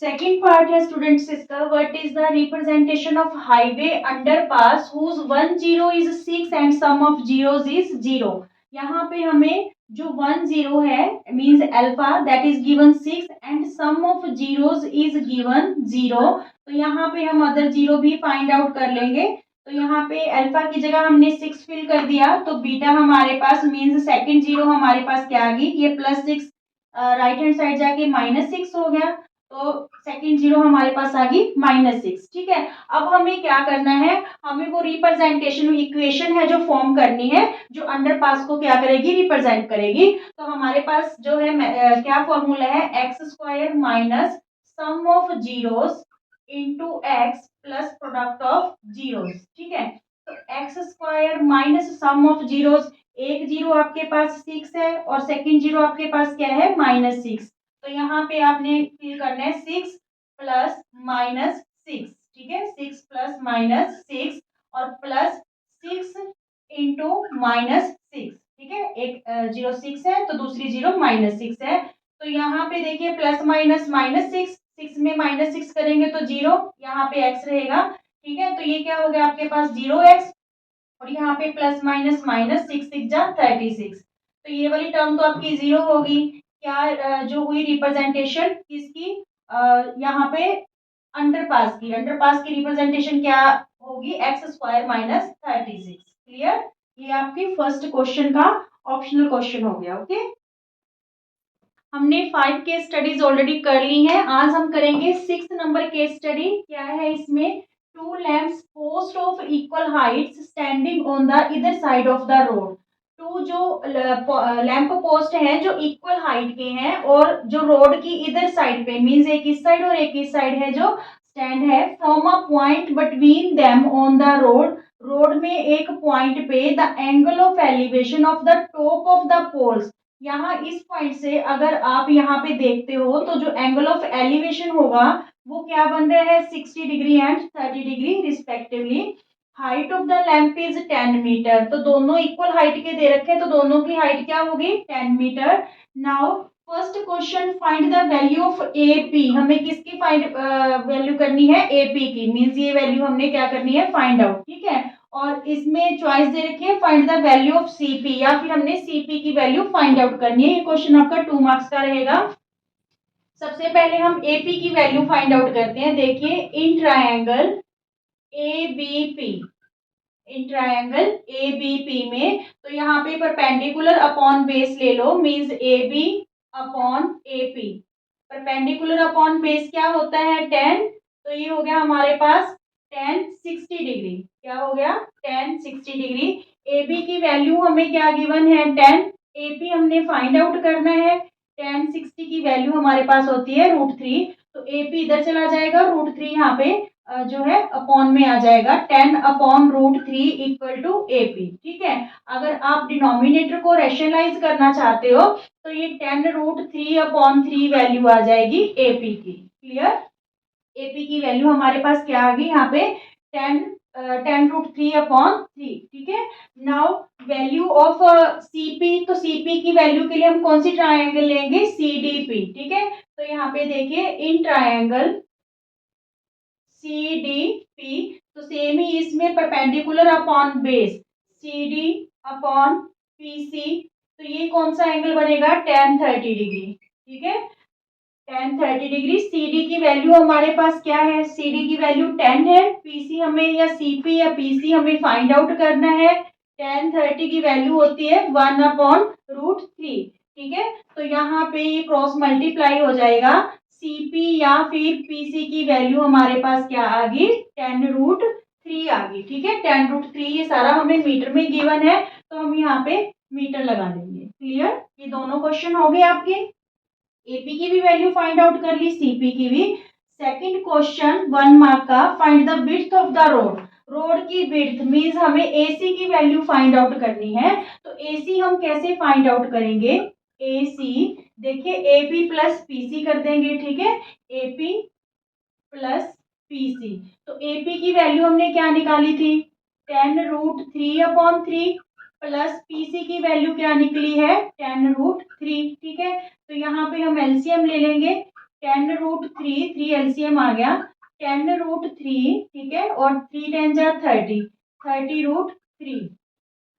Second part है students इसका, what is the representation of highway underpass whose 10 is 6 and sum of zeros is 0। यहाँ पे हमें जो 10 है means alpha that is given 6 and sum of zeros is given 0। तो यहाँ पे हम अदर जीरो भी फाइंड आउट कर लेंगे। तो यहाँ पे अल्फा की जगह हमने 6 फिल कर दिया, तो बीटा हमारे पास मींस सेकेंड जीरो हमारे पास क्या आ गई, ये +6 राइट हैंड साइड जाके -6 हो गया। तो सेकंड जीरो हमारे पास आ गई -6। ठीक है, अब हमें क्या करना है, हमें वो रिप्रेजेंटेशन इक्वेशन है जो फॉर्म करनी है, जो अंडर पास को क्या करेगी, रिप्रेजेंट करेगी। तो हमारे पास जो है क्या फॉर्मूला है, x² minus sum of zeros into x plus product of zeros. ठीक है, तो x² minus sum of zeros, एक जीरो आपके पास 6 है और सेकंड जीरो आपके पास क्या है, -6। तो यहाँ पे आपने फिल करना है 6 प्लस -6। ठीक है, 6 प्लस -6 और प्लस 6 इंटू -6। ठीक है, एक जीरो 6 है तो दूसरी जीरो -6 है। तो यहाँ पे देखिए प्लस माइनस -6, 6 में -6 करेंगे तो जीरो, यहाँ पे x रहेगा। ठीक है, तो ये क्या हो गया आपके पास 0x, और यहाँ पे प्लस माइनस -6 6 जा 36। तो ये वाली टर्म तो आपकी जीरो होगी। क्या जो हुई रिप्रेजेंटेशन किसकी, यहाँ पे अंडरपास की रिप्रेजेंटेशन क्या होगी, x² माइनस 36। क्लियर, ये आपकी फर्स्ट क्वेश्चन का ऑप्शनल क्वेश्चन हो गया। ओके, हमने 5 केस स्टडीज ऑलरेडी कर ली हैं। आज हम करेंगे 6 नंबर केस स्टडी। क्या है इसमें, 2 lamps post of equal Heights standing on the इधर साइड ऑफ द रोड। 2 जो लैंप पोस्ट हैं जो इक्वल हाइट के हैं और जो रोड की इधर साइड पे मींस एक इस साइड और एक इस साइड है जो स्टैंड है, from a point between them on the road, road में एक पॉइंट पे the angle of elevation of the top of the poles. यहाँ इस पॉइंट से अगर आप यहाँ पे देखते हो तो जो एंगल ऑफ एलिवेशन होगा वो क्या बन रहा है, 60 degree and 30 degree respectively. Height of the lamp is 10 metre. तो दोनों इक्वल हाइट के दे रखे हैं, तो दोनों की हाइट क्या होगी, 10 metre. Now first question, find the value of AP. हमें किसकी फाइंड वैल्यू करनी है, एपी की, मींस ये वैल्यू हमने क्या करनी है, फाइंड आउट। ठीक है, और इसमें चॉइस दे रखी है find the value of CP, या फिर हमने सीपी की वैल्यू फाइंड आउट करनी है। ये क्वेश्चन आपका 2 मार्क्स का रहेगा। सबसे पहले हम एपी की वैल्यू फाइंड आउट करते हैं। देखिए, in triangle ABP, in triangle ABP में, तो यहाँ पे परपेंडिकुलर अपॉन बेस ले लो, means AB upon AP. Perpendicular upon base क्या होता है, 10। तो ये हो गया हमारे पास 10 60 डिग्री। क्या हो गया, 10 60 डिग्री। एबी की वैल्यू हमें क्या गिवन है, 10। एपी हमने फाइंड आउट करना है। 10 60 की वैल्यू हमारे पास होती है √3। तो एपी इधर चला जाएगा, √3 यहाँ पे जो है अपॉन में आ जाएगा, 10 अपॉन √3 इक्वल टू एपी। ठीक है, अगर आप डिनोमिनेटर को रेशनलाइज करना चाहते हो तो ये 10 √3 अपॉन 3 वैल्यू आ जाएगी एपी की। क्लियर, एपी की वैल्यू हमारे पास क्या आ गई यहाँ पे, 10 √3 अपॉन 3। ठीक है, नाउ वैल्यू ऑफ सीपी, तो सीपी की वैल्यू के लिए हम कौन सी ट्रायंगल लेंगे, सीडीपी। ठीक है, तो यहाँ पे देखिए इन ट्रायंगल CDP, तो सेम ही इसमें perpendicular upon base CD upon PC, तो ये कौन सा एंगल बनेगा, 10 30 डिग्री। ठीक है, 10 30 डिग्री। CD की वैल्यू हमारे पास क्या है, CD की वैल्यू 10 है। PC हमें या CP या PC हमें फाइंड आउट करना है। 10 30 की वैल्यू होती है 1 अपॉन √3। ठीक है, तो यहाँ पे ये क्रॉस मल्टीप्लाई हो जाएगा, सीपी या फिर पीसी की वैल्यू हमारे पास क्या आ गई, 10 √3 आ गई। ठीक है, 10 √3, ये सारा हमें मीटर में गिवन है तो हम यहाँ पे मीटर लगा देंगे। क्लियर, ये दोनों क्वेश्चन हो गए आपके। एपी की भी वैल्यू फाइंड आउट कर ली, सीपी की भी। सेकंड क्वेश्चन 1 मार्क का, find the width of the road. Road की विड्थ मींस हमें एसी की वैल्यू फाइंड आउट करनी है। तो एसी हम कैसे फाइंड आउट करेंगे, एसी देखिए एपी प्लस पीसी कर देंगे। ठीक है, एपी प्लस पीसी, तो एपी की वैल्यू हमने क्या निकाली थी, 10 √3 अपॉन 3, प्लस पीसी की वैल्यू क्या निकली है, 10 √3। ठीक है, तो यहाँ पे हम एलसीएम ले लेंगे, 10√3, 3 LCM आ गया 10√3, ठीक है, और 3 10 जा 30, 30√3।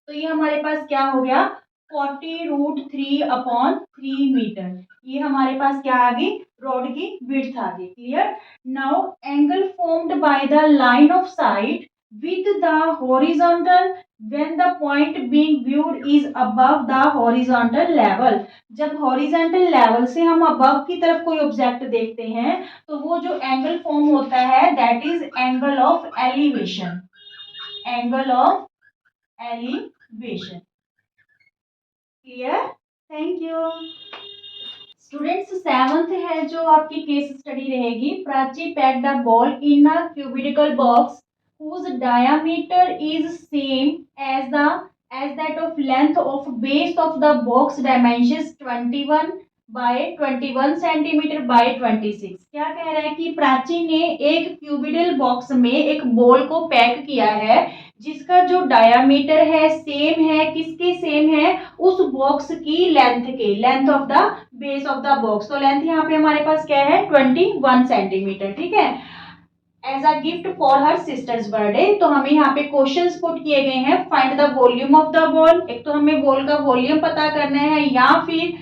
तो ये हमारे पास क्या हो गया 40√3/3 मीटर। ये हमारे पास क्या आ गई रोड की विड्थ आ गई। Clear. Now angle formed by the line of site with the horizontal when the point being viewed is above the horizontal level। जब horizontal level से हम above की तरफ कोई ऑब्जेक्ट देखते हैं तो वो जो एंगल फॉर्म होता है that is angle of elevation, angle of elevation। Clear. Thank you students. Seventh है जो आपकी केस स्टडी रहेगी। Prachi packed a ball in a cubical box whose diameter is same as that of length of base of the box, dimensions 21 by 21 centimetre by 26। क्या कह रहा है कि प्राची ने एक क्यूबिकल बॉक्स में एक बॉल को पैक किया है जिसका जो डायामीटर है सेम है, किसके सेम है, उस बॉक्स की लेंथ के, length of the base of the box. तो लेंथ यहाँ पे हमारे पास क्या है 21 सेंटीमीटर, ठीक है, as a gift for her sister's birthday. तो हमें यहाँ पे क्वेश्चंस पुट किए गए हैं। Find the volume of the ball. एक तो हमें बॉल का वॉल्यूम पता करना है या फिर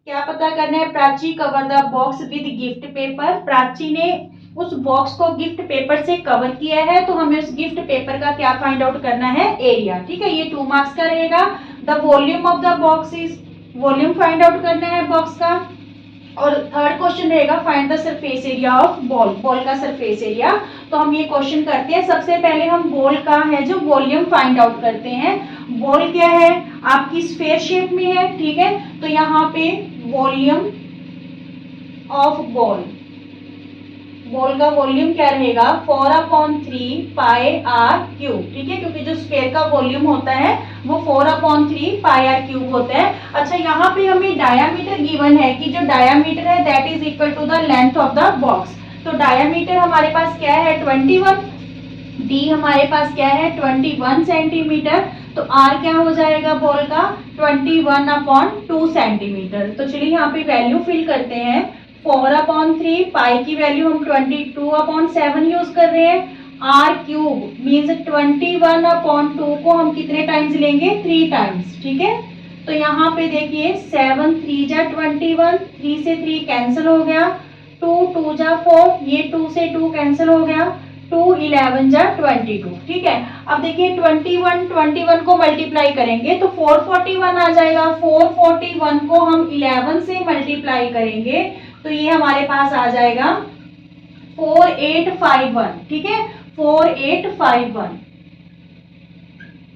क्या पता करना है, Prachi cover the box with gift paper. Prachi ने उस बॉक्स को गिफ्ट पेपर से कवर किया है तो हमें उस गिफ्ट पेपर का क्या फाइंड आउट करना है, एरिया। ठीक है, ये 2 मार्क्स का रहेगा। The volume of the box is, volume find out करना है बॉक्स का। और थर्ड क्वेश्चन रहेगा find the surface area of ball, ball का सरफेस एरिया। तो हम ये क्वेश्चन करते हैं। सबसे पहले हम बॉल का है जो वॉल्यूम फाइंड आउट करते हैं। बॉल क्या है आपकी स्फेयर शेप में है, ठीक है, तो यहाँ पे वॉल्यूम ऑफ बॉल, बॉल का वॉल्यूम क्या रहेगा 4/3 पाई आर क्यूब, ठीक है, क्योंकि जो स्फेयर का वॉल्यूम होता है वो 4/3 पाई आर क्यूब होता है। अच्छा, यहाँ पे हमें डायामीटर गिवन है कि जो डायामीटर है that is equal to the length of the box. तो डायामीटर हमारे पास क्या है 21, डी हमारे पास क्या है 21 सेंटीमीटर, तो आर क्या हो जाएगा बॉल का 21/2 सेंटीमीटर। तो चलिए यहाँ पे वैल्यू फिल करते हैं। 4/3 पाई की वैल्यू हम 22/7 यूज कर रहे हैं। आर क्यूब मीन्स 21/2 को हम कितने टाइम्स लेंगे 3 टाइम्स, ठीक है। तो यहाँ पे देखिए 7 3 जा 21, 3 से 3 कैंसिल हो गया, 2 2 जा 4, ये 2 से 2 कैंसिल हो गया, 2 11 जा 22, ठीक है। अब देखिए 21 को मल्टीप्लाई करेंगे तो 441 आ जाएगा। 441 को हम 11 से मल्टीप्लाई करेंगे तो ये हमारे पास आ जाएगा 4851, ठीक है, 4851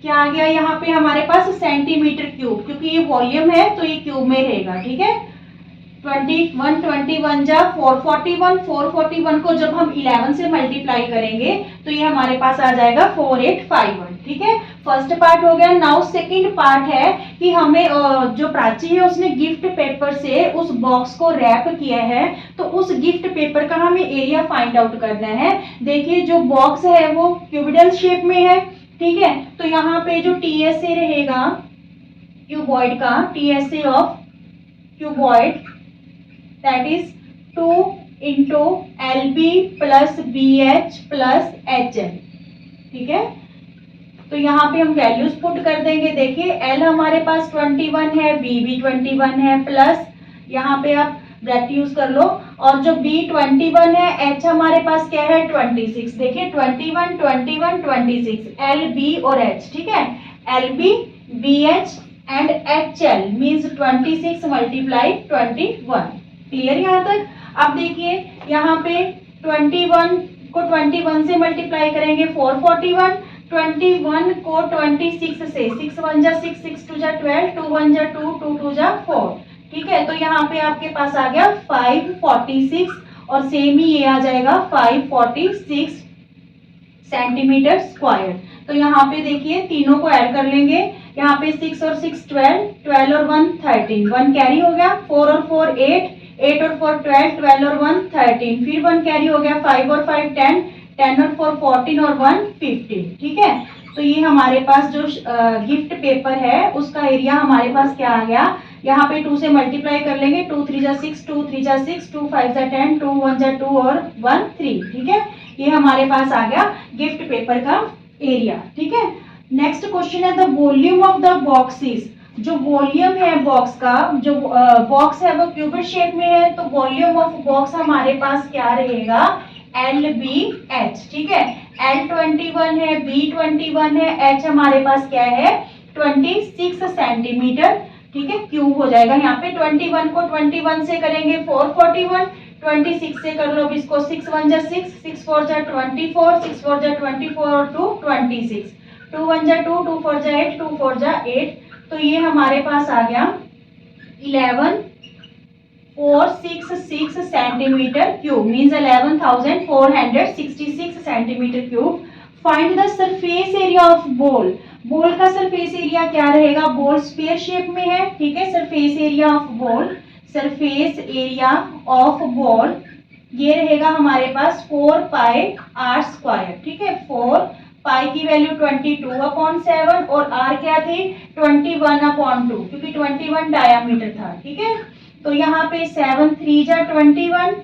क्या आ गया यहाँ पे हमारे पास सेंटीमीटर क्यूब, क्योंकि ये वॉल्यूम है तो ये क्यूब में रहेगा, ठीक है। 21 जा 441, 441 को जब हम 11 से मल्टीप्लाई करेंगे तो ये हमारे पास आ जाएगा 4851, ठीक है। फर्स्ट पार्ट हो गया। नाउ सेकंड पार्ट है कि हमें जो प्राची है उसने गिफ्ट पेपर से उस बॉक्स को रैप किया है, तो उस गिफ्ट पेपर का हमें एरिया फाइंड आउट करना है। देखिए जो बॉक्स है वो क्यूबिडल शेप में है, ठीक है, तो यहाँ पे जो टीएसए रहेगा क्यूबॉइड का, TSA of cuboid that is 2 into LB plus BH plus HL, ठीक है। तो यहाँ पे हम वैल्यूज पुट कर देंगे। देखिए L हमारे पास 21 है, B भी 21 है, प्लस यहाँ पे आप ब्रैकेट यूज कर लो, और जो B 21 है, H हमारे पास क्या है 26। देखिए 21 21 26, L B और H, ठीक है, LB BH and HL means 26 multiply 21। Clear यहाँ तक। अब देखिए यहाँ पे 21 को 21 से मल्टीप्लाई करेंगे 441, 21 को 26 से, 6 1 जा 6, 6 2 जा 12, 2 1 जा 2, 2 2 जा 4, ठीक है। तो यहाँ पे आपके पास आ गया 546 और सेम ही ये आ जाएगा 546 सेंटीमीटर स्क्वायर। तो यहाँ पे देखिए तीनों को ऐड कर लेंगे। यहाँ पे 6 और 6 12, 12 और 1 13, 1 कैरी हो गया, 4 और 4 8, 8 और 4 12, 12 और 1 13, फिर 1 कैरी हो गया, 5 और 5 10, 10 और 4 14 और 1 15, ठीक है। तो ये हमारे पास जो गिफ्ट पेपर है उसका एरिया हमारे पास क्या आ गया यहाँ पे 2 से मल्टीप्लाई कर लेंगे, 2 3 जा 6, 2 3 जा 6, 2 5 जा 10, 2 1 जा 2 और 1 3। ठीक है, ये हमारे पास आ गया गिफ्ट पेपर का एरिया। ठीक है, नेक्स्ट क्वेश्चन है the volume of the boxes. जो वॉल्यूम है बॉक्स का, जो बॉक्स है वो क्यूबिक शेप में है, तो वॉल्यूम ऑफ बॉक्स हमारे पास क्या रहेगा, LBH। ठीक है, L21 है, B21 है, H हमारे पास क्या है 26 सेंटीमीटर। ठीक है, क्यूब हो जाएगा। यहाँ पे 21 को 21 से करेंगे 441, 26 से कर लो अब इसको, 6 1 जा 6, 6 4 जा 24, 6 4 जा 24 और 2 26, 2 1 जा 2, 2 4 जा 8, 2 4 जा 8। तो ये हमारे पास आ गया 11,466 centimetre cube, means 11,466 centimetre cube. Find the surface area of ball. Ball का सरफेस एरिया क्या रहेगा, बॉल स्फीयर शेप में है। ठीक है, surface area of ball, surface area of ball ये रहेगा हमारे पास 4 पाई आर स्क्वायर। ठीक है, 4 पाई की वैल्यू 22/7 और आर क्या थी 21/2, क्योंकि 21 डायामीटर था। ठीक है, तो यहाँ पे 7 3 जा 21,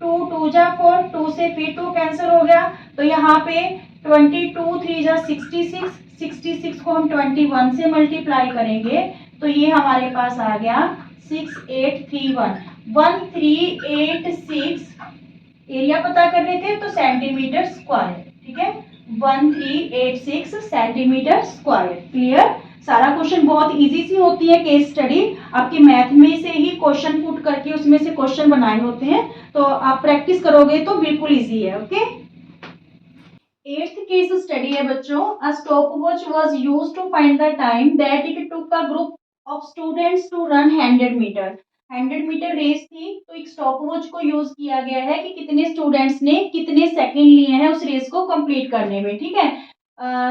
2 2 जा 4, 2 से फिर 2 कैंसिल हो गया, तो यहाँ पे 22 3 जा 66, 66 को हम 21 से मल्टीप्लाई करेंगे तो ये हमारे पास आ गया 6831, 1386। एरिया पता कर रहे थे तो सेंटीमीटर स्क्वायर। ठीक है, 1386 सेंटीमीटर स्क्वायर। क्लियर, सारा क्वेश्चन बहुत इजी सी होती है केस स्टडी, आपके मैथ में से ही क्वेश्चन पुट करके उसमें से क्वेश्चन बनाए होते हैं, तो आप प्रैक्टिस करोगे तो बिल्कुल इजी है। ओके, 8th केस स्टडी है बच्चों। A stopwatch was used to find the time that it took a group of students to run 100 metre. 100 metre race थी, तो एक स्टॉपवॉच को यूज किया गया है कि कितने स्टूडेंट्स ने कितने सेकंड लिए हैं उस रेस को कंप्लीट करने में। ठीक है,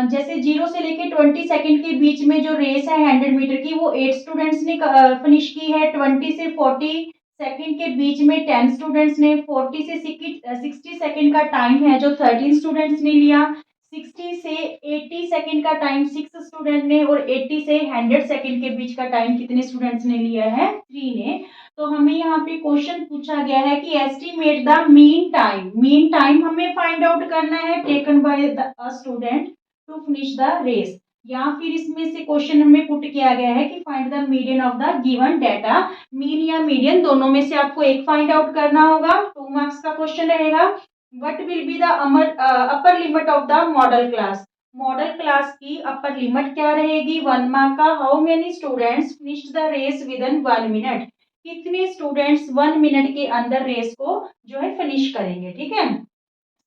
जैसे 0 से लेके 20 सेकंड के बीच में जो रेस है 100 मीटर की वो 8 स्टूडेंट्स ने फिनिश की है। 20 से 40 सेकंड के बीच में 10 स्टूडेंट्स ने, 40 से 60 सेकंड का टाइम है जो 13 स्टूडेंट्स ने लिया, 60 से 80 सेकंड का टाइम 6 स्टूडेंट ने, और 80 से 100 सेकंड के बीच का टाइम कितने स्टूडेंट्स ने लिया है 3 ने। तो हमें यहाँ पे क्वेश्चन पूछा गया है कि estimate the mean time. Mean time हमें फाइंड आउट करना है taken by the student to finish the race, या फिर इसमें से क्वेश्चन हमें पुट किया गया है कि find the median of the given data. Mean या मीडियन दोनों में से आपको एक फाइंड आउट करना होगा। 2 मार्क्स का क्वेश्चन रहेगा। What will be the upper limit of the modal class. Modal class की अपर लिमिट क्या रहेगी 1 मार्क का। How many students finished the race within 1 minute. कितने स्टूडेंट्स 1 मिनट के अंदर रेस को जो है फिनिश करेंगे। ठीक है,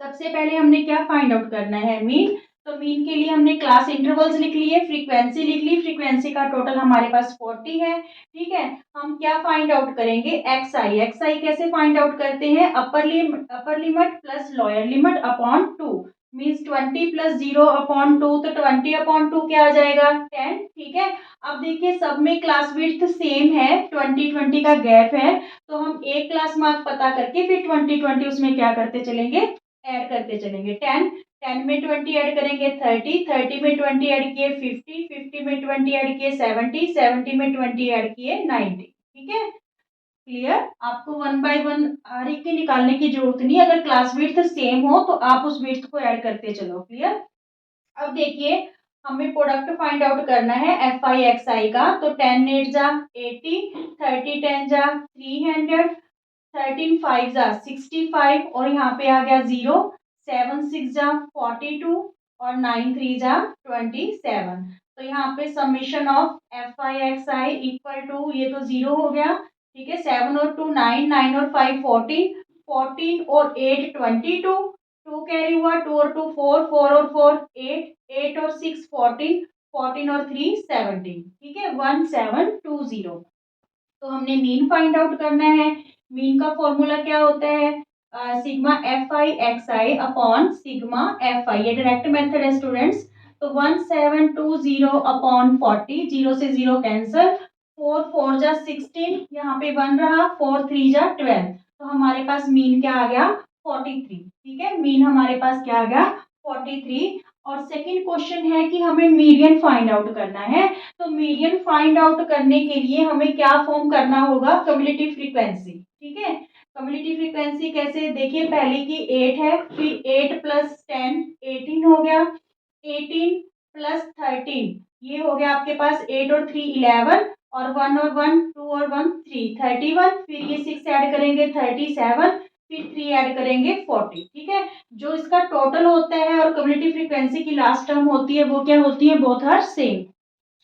सबसे पहले हमने क्या फाइंड आउट करना है मीन। तो मीन के लिए हमने क्लास इंटरवल्स लिख लिए, फ्रीक्वेंसी लिख ली, फ्रीक्वेंसी का टोटल हमारे पास 40 है। ठीक है, हम क्या फाइंड आउट करेंगे एक्सआई। एक्सआई कैसे फाइंड आउट करते हैं, upper limit plus lower limit upon 2, means 20 plus 0/2, तो 20/2 क्या आ जाएगा 10। ठीक है, अब देखिए सब में क्लास विड्थ सेम है, 20 का गैप है, तो हम एक क्लास मार्क पता करके फिर 20 उसमें क्या करते चलेंगे ऐड करते चलेंगे। 10 में 20 ऐड करेंगे 30 में 20 ऐड किए 50 में 20 ऐड किए 70 में 20 ऐड किए 90। ठीक है, क्लियर। आपको 1 बाय 1 हर एक के निकालने की जरूरत नहीं, अगर क्लास विड्थ सेम हो तो आप उस विड्थ को ऐड करते चलो। क्लियर, अब देखिए हमें प्रोडक्ट फाइंड आउट करना है एफ आई एक्स आई का। तो 10 8 जा 80, 30 10 जा 300, 13 5 जा 65 और यहाँ पे आ गया 0, 7 6 जा 42 और 9 3 जा 27। तो यहाँ पे summation of F I X I equal to, ये तो 0 हो गया। ठीक है, 7 और 2 9, 9 और 5 14, 14 और 8 22, 2 कैरी हुआ, 2 और 2 4, 4 और 4 8, 8 और 6 14, 14 और 3 17। ठीक है, 1720। तो हमने मीन फाइंड आउट करना है। मीन का फॉर्मूला क्या होता है, sigma F I X I upon sigma F I, ये डायरेक्ट मेथड है स्टूडेंट्स। तो 1720 अपॉन 40, 0 से 0 कैंसिल, 4 4 जा 16, यहाँ पे 1 रहा, 4 3 जा 12, तो हमारे पास मीन क्या आ गया 43। ठीक है, मीन हमारे पास क्या आ गया 43। और सेकंड क्वेश्चन है कि हमें मीडियन फाइंड आउट करना है। तो मीडियन फाइंड आउट करने के लिए हमें क्या फॉर्म करना होगा, क्युमुलेटिव फ्रीक्वेंसी। ठीक है, क्युमुलेटिव फ्रीक्वेंसी कैसे, देखिए पहले की 8 है, फिर 8 प्लस 10 18 हो गया, 18 प्लस 13 ये हो गया आपके पास 8 और 3 11 और 1 और 1 2 और 1 3 31, फिर ये 6 ऐड करेंगे 37, फिर 3 ऐड करेंगे 40। ठीक है, जो इसका टोटल होता है और क्युमुलेटिव फ्रीक्वेंसी की लास्ट टर्म होती है वो क्या होती है, बोथ आर सेम।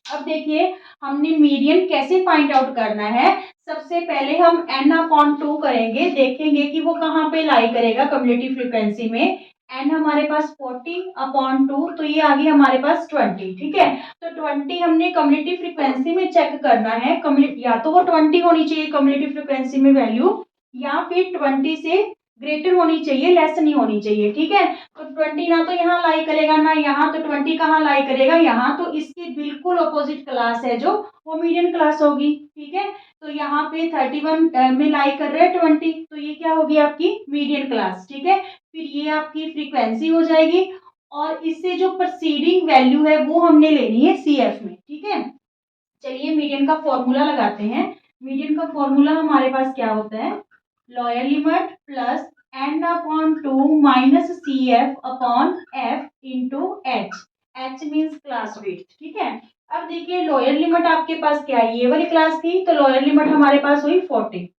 अब देखिए हमने मीडियन कैसे फाइंड आउट करना है। सबसे पहले हम n/2 करेंगे, देखेंगे कि वो कहाँ पे लाई करेगा क्युमुलेटिव फ्रीक्वेंसी में। n हमारे पास 40/2 तो ये आ गई हमारे पास 20। ठीक है, तो 20 हमने क्युमुलेटिव फ्रीक्वेंसी में चेक करना है, या तो वो 20 होनी चाहिए क्युमुलेटिव फ्रीक्वेंसी में वैल्यू, या फिर 20 से ग्रेटर होनी चाहिए, लेस नहीं होनी चाहिए। ठीक है, तो 20 ना तो यहाँ लाई करेगा ना यहाँ, तो 20 कहाँ लाई करेगा, यहाँ। तो इसके बिल्कुल अपोजिट क्लास है जो, वो मीडियन क्लास होगी। ठीक है, तो यहाँ पे 31 में लाई कर रहे हैं 20, तो ये क्या होगी आपकी मीडियन क्लास। ठीक है, फिर ये आपकी फ्रीक्वेंसी हो जाएगी, और इससे जो प्रोसीडिंग वैल्यू है वो हमने लेनी है CF में। ठीक है, चलिए मीडियन का फॉर्मूला लगाते हैं। मीडियन का फॉर्मूला हमारे पास क्या होता है, lower limit plus n/2 minus CF upon F into H। H means class width. ठीक है, अब देखिए लोअर लिमिट आपके पास क्या है, ये वाली क्लास थी, तो लोअर लिमिट हमारे पास हुई 40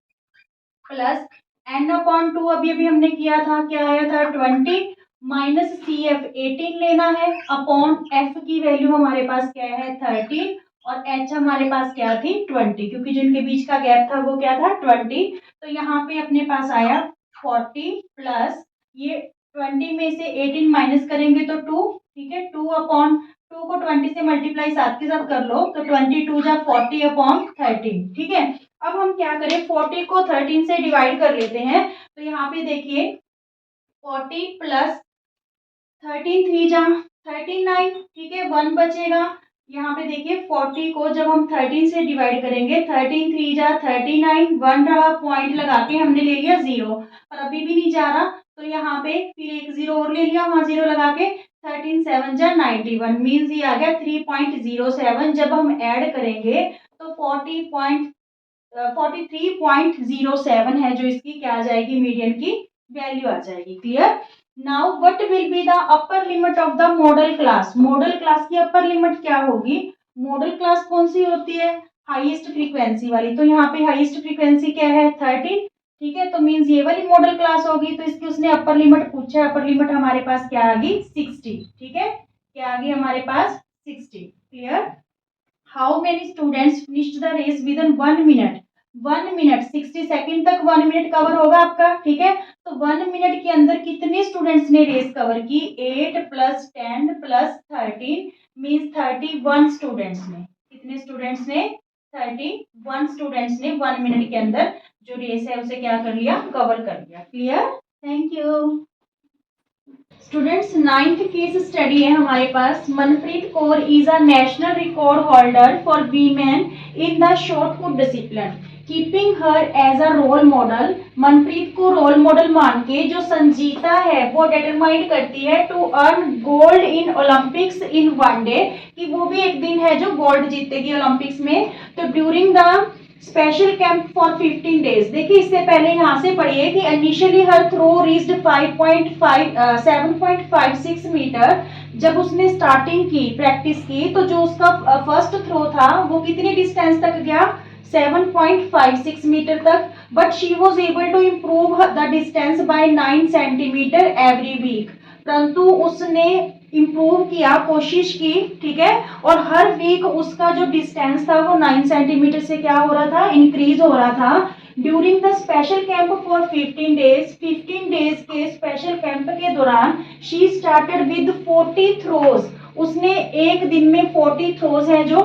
प्लस n/2 अभी अभी हमने किया था, क्या आया था 20 माइनस CF 18 लेना है, अपॉन F की वैल्यू हमारे पास क्या है 13, और H हमारे पास क्या थी 20, क्योंकि जिनके बीच का गैप था वो क्या था 20। तो यहाँ पे अपने पास आया 40 प्लस ये 20 में से 18 माइनस करेंगे तो 2। ठीक है, 2/2 को 20 से मल्टीप्लाई साथ के साथ कर लो, तो 22 जा 40/13। ठीक है, अब हम क्या करें, 40 को 13 से डिवाइड कर लेते हैं। तो यहाँ पे देखिए 40 प्लस 13 3 जा 39। ठीक है, 1 बचेगा। यहाँ पे देखिए 40 को जब हम 13 से डिवाइड करेंगे, 13 3 जा 39, 1 रहा, पॉइंट लगा के हमने ले लिया 0, पर अभी भी नहीं जा रहा, तो यहाँ पे फिर एक 0 और ले लिया, वहां 0 लगा के 13 7 जा 91 मीन्स ये आ गया 3.07। जब हम ऐड करेंगे तो 43.07 है जो इसकी क्या आ जाएगी, मीडियन की वैल्यू आ जाएगी। Clear. Now what will be the upper limit of the modal class. Modal class की अपर लिमिट क्या होगी, मॉडल क्लास कौन सी होती है, हाईएस्ट फ्रीक्वेंसी वाली। तो यहाँ पे हाईएस्ट फ्रीक्वेंसी क्या है 13। ठीक है, तो मीन्स ये वाली मॉडल क्लास होगी, तो इसकी उसने अपर लिमिट पूछा, अपर लिमिट हमारे पास क्या आ गई 60। ठीक है, क्या आ गई हमारे पास 60। Clear. How many students finished the race within 1 minute. 1 minute 60 second तक 1 मिनट कवर होगा आपका। ठीक है, तो 1 मिनट के अंदर कितने स्टूडेंट्स ने रेस कवर की, 8 प्लस 10 प्लस 13 मीन्स 31 स्टूडेंट्स ने। कितने स्टूडेंट्स ने, 31 स्टूडेंट्स ने 1 मिनट के अंदर जो रेस है उसे क्या कर लिया, कवर कर लिया। Clear, thank you. Students 9th case study है हमारे पास। Manpreet Kaur is a national record holder for women in the shot put discipline, keeping her as a role model. Manpreet को रोल मॉडल मान के जो संजीता है वो डिटरमाइन करती है to earn gold in Olympics in 1 day, कि वो भी एक दिन है जो गोल्ड जीतेगी ओलंपिक्स में। तो during the special camp for 15 days. देखिए इससे पहले यहाँ से पढ़िए कि इनिशियली हर थ्रो रीच्ड 7.56 मीटर। जब उसने स्टार्टिंग की, प्रैक्टिस की, तो जो उसका फर्स्ट थ्रो था वो कितनी डिस्टेंस तक गया, 7.56 मीटर तक। But she was able to improve the distance by 9 centimetre every week. परंतु उसने इम्प्रूव किया, कोशिश की। ठीक है, और हर वीक उसका जो डिस्टेंस था वो 9 सेंटीमीटर से क्या हो रहा था, इंक्रीज हो रहा था। During the special camp for 15 days, 15 days के स्पेशल कैंप के दौरान शी स्टार्टेड विद 40 थ्रोज। उसने एक दिन में 40 थ्रोज है जो